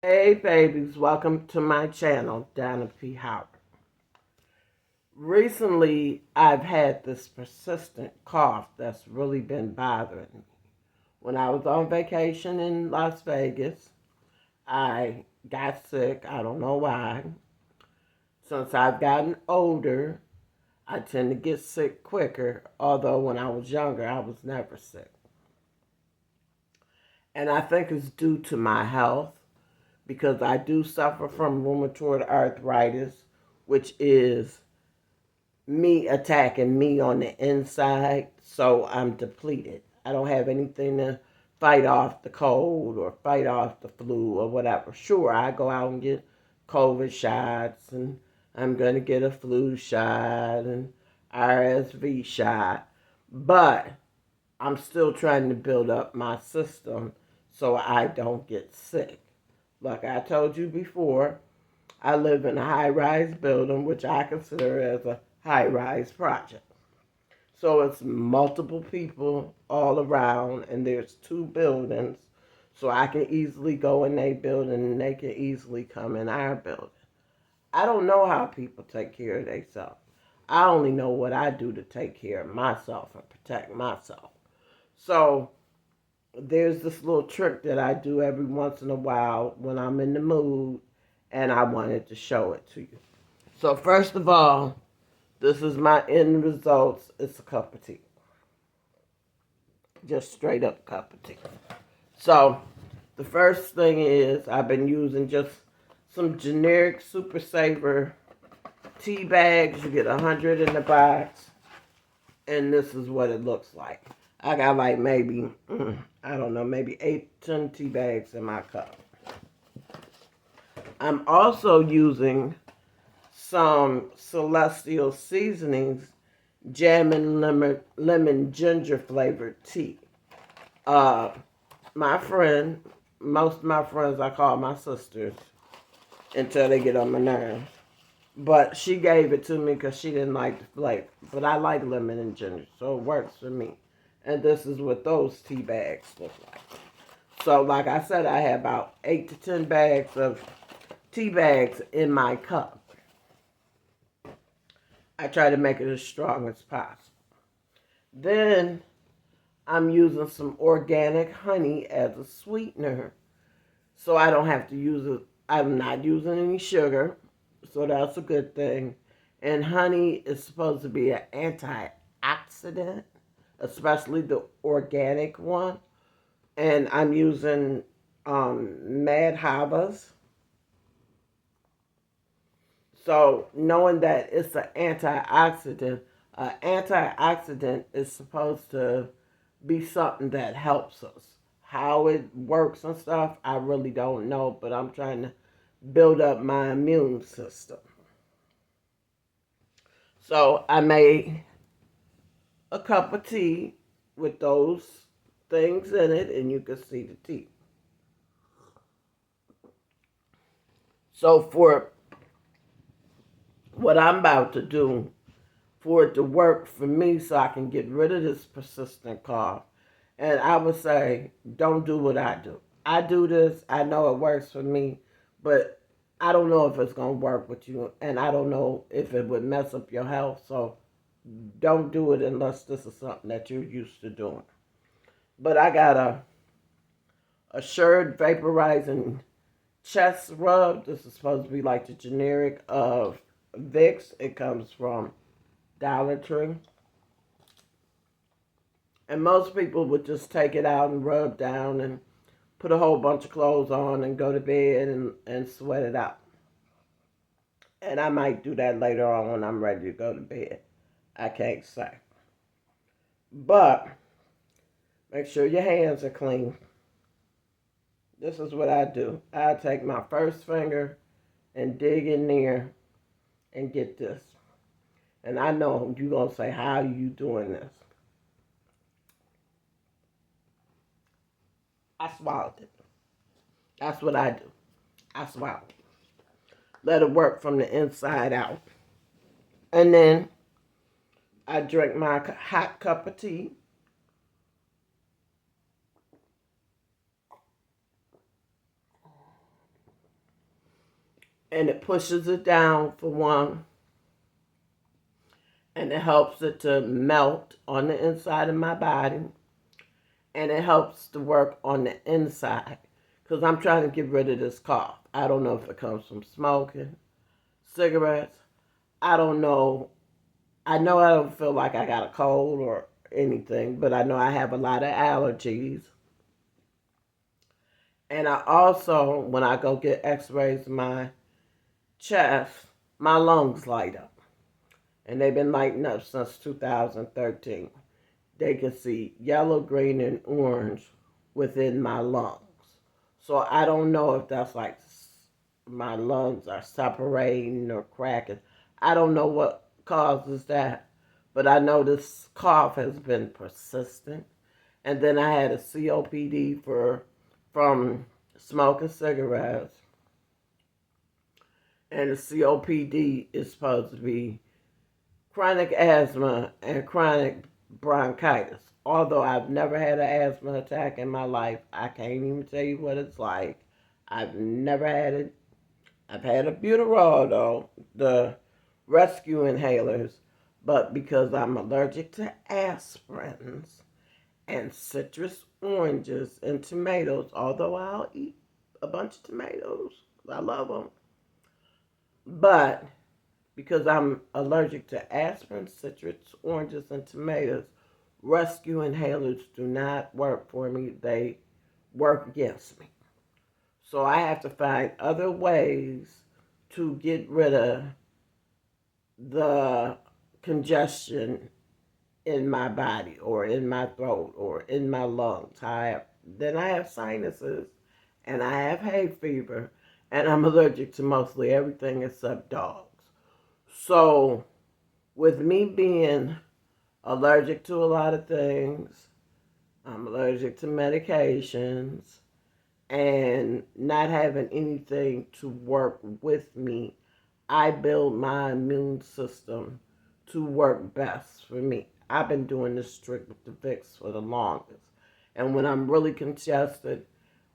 Hey babies, welcome to my channel, Donna P Howard. Recently, I've had this persistent cough that's really been bothering me. When I was on vacation in Las Vegas, I got sick. I don't know why. Since I've gotten older, I tend to get sick quicker, although when I was younger, I was never sick. And I think it's due to my health because I do suffer from rheumatoid arthritis, which is me attacking me on the inside, so I'm depleted. I don't have anything to fight off the cold or fight off the flu or whatever. Sure, I go out and get COVID shots, and I'm going to get a flu shot and RSV shot, but I'm still trying to build up my system so I don't get sick. Like I told you before, I live in a high-rise building, which I consider as a high-rise project. So it's multiple people all around, and there's two buildings, so I can easily go in their building, and they can easily come in our building. I don't know how people take care of themselves. I only know what I do to take care of myself and protect myself. So there's this little trick that I do every once in a while when I'm in the mood, and I wanted to show it to you. So first of all, this is my end results. It's a cup of tea. Just straight up cup of tea. So the first thing is I've been using just some generic Super Saver tea bags. You get 100 in the box, and this is what it looks like. I got like maybe, I don't know, maybe 8-10 tea bags in my cup. I'm also using some Celestial Seasonings jam and lemon ginger flavored tea. My friend, most of my friends I call my sisters until they get on my nerves. But she gave it to me because she didn't like the flavor. But I like lemon and ginger, so it works for me. And this is what those tea bags look like. So like I said, I have about 8 to 10 bags of tea bags in my cup. I try to make it as strong as possible. Then I'm using some organic honey as a sweetener, so I don't have to use it. I'm not using any sugar, so that's a good thing. And honey is supposed to be an antioxidant, especially the organic one. And I'm using Mad Habas. So knowing that it's an antioxidant is supposed to be something that helps us. How it works and stuff, I really don't know, but I'm trying to build up my immune system. So I made a cup of tea with those things in it, and you can see the tea. So for what I'm about to do, for it to work for me so I can get rid of this persistent cough, and I would say, don't do what I do. I do this, I know it works for me, but I don't know if it's going to work with you, and I don't know if it would mess up your health, so don't do it unless this is something that you're used to doing. But I got a Assured Vaporizing Chest Rub. This is supposed to be like the generic of Vicks. It comes from Dollar Tree. And most people would just take it out and rub down and put a whole bunch of clothes on and go to bed and sweat it out. And I might do that later on when I'm ready to go to bed. I can't say. But make sure your hands are clean. This is what I do. I take my first finger and dig in there and get this. And I know you're going to say, how are you doing this? I swallowed it. That's what I do. I swallow it. Let it work from the inside out. And then I drink my hot cup of tea. and it pushes it down for one, and it helps it to melt on the inside of my body, and it helps to work on the inside because I'm trying to get rid of this cough. I don't know if it comes from smoking, cigarettes. I don't know. I know I don't feel like I got a cold or anything, but I know I have a lot of allergies. And I also, when I go get x-rays of my chest, my lungs light up. And they've been lighting up since 2013. They can see yellow, green, and orange within my lungs. So I don't know if that's like my lungs are separating or cracking. I don't know what causes that, but I know this cough has been persistent. And then I had a COPD from smoking cigarettes, and the COPD is supposed to be chronic asthma and chronic bronchitis. Although I've never had an asthma attack in my life, I can't even tell you what it's like. I've never had it. I've had a albuterol though, the rescue inhalers, but because I'm allergic to aspirins and citrus oranges and tomatoes, although I'll eat a bunch of tomatoes, I love them, but because I'm allergic to aspirin, citrus, oranges, and tomatoes, rescue inhalers do not work for me. They work against me. So I have to find other ways to get rid of the congestion in my body or in my throat or in my lungs. Then I have sinuses and I have hay fever and I'm allergic to mostly everything except dogs. So with me being allergic to a lot of things, I'm allergic to medications, and not having anything to work with me, I build my immune system to work best for me. I've been doing this trick with the Vicks for the longest. And when I'm really congested,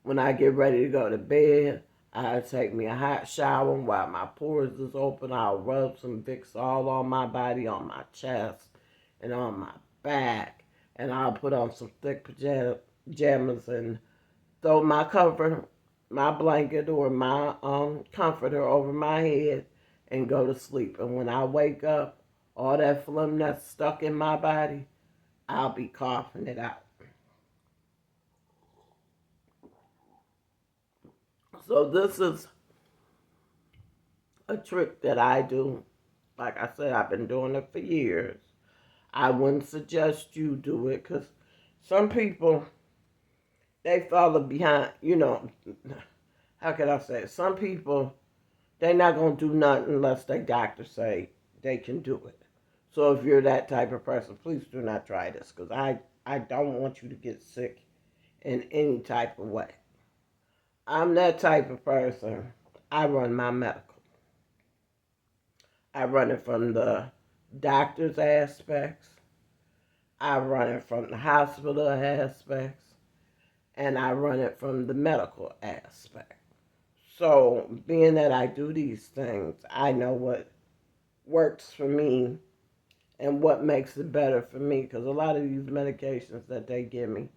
when I get ready to go to bed, I take me a hot shower while my pores is open. I'll rub some Vicks all on my body, on my chest, and on my back. And I'll put on some thick pajamas and throw my cover, my blanket or my comforter over my head and go to sleep. And when I wake up, all that phlegm that's stuck in my body, I'll be coughing it out. So this is a trick that I do. Like I said, I've been doing it for years. I wouldn't suggest you do it because some people, they follow behind, how can I say it? Some people, they're not going to do nothing unless their doctor say they can do it. So if you're that type of person, please do not try this because I don't want you to get sick in any type of way. I'm that type of person. I run my medical. I run it from the doctor's aspects. I run it from the hospital aspects. And I run it from the medical aspect. So being that I do these things, I know what works for me and what makes it better for me. Because a lot of these medications that they give me,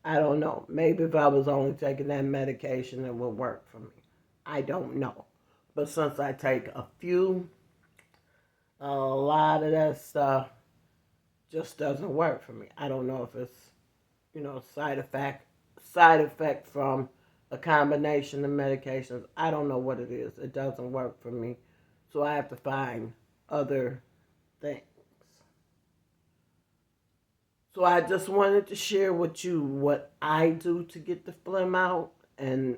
I don't know. Maybe if I was only taking that medication, it would work for me. I don't know. But since I take a few, a lot of that stuff just doesn't work for me. I don't know if it's, side effect from a combination of medications. I don't know what it is. It doesn't work for me. So I have to find other things. So I just wanted to share with you what I do to get the phlegm out. And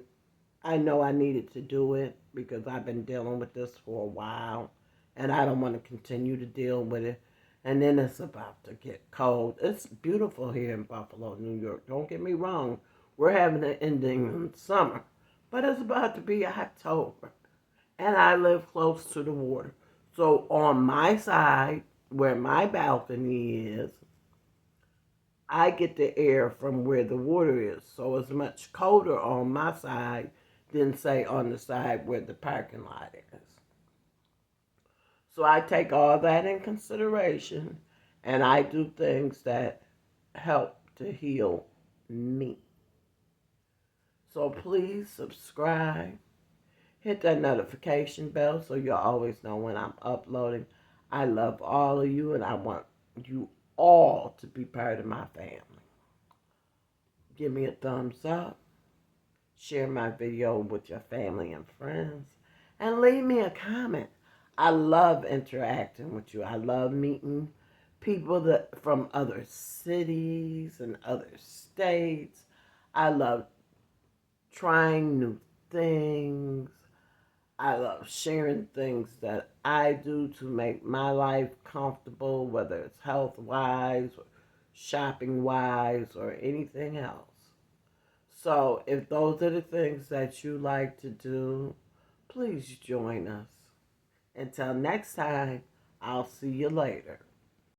I know I needed to do it because I've been dealing with this for a while. And I don't want to continue to deal with it. And then it's about to get cold. It's beautiful here in Buffalo, New York. Don't get me wrong. We're having an ending in summer. But it's about to be October. And I live close to the water. So on my side, where my balcony is, I get the air from where the water is. So it's much colder on my side than say on the side where the parking lot is. So I take all that in consideration and I do things that help to heal me. So please subscribe, hit that notification bell so you'll always know when I'm uploading. I love all of you and I want you all to be part of my family. Give me a thumbs up, share my video with your family and friends, and leave me a comment. I love interacting with you. I love meeting people from other cities and other states. I love trying new things. I love sharing things that I do to make my life comfortable, whether it's health wise, or shopping wise, or anything else. So, if those are the things that you like to do, please join us. Until next time, I'll see you later.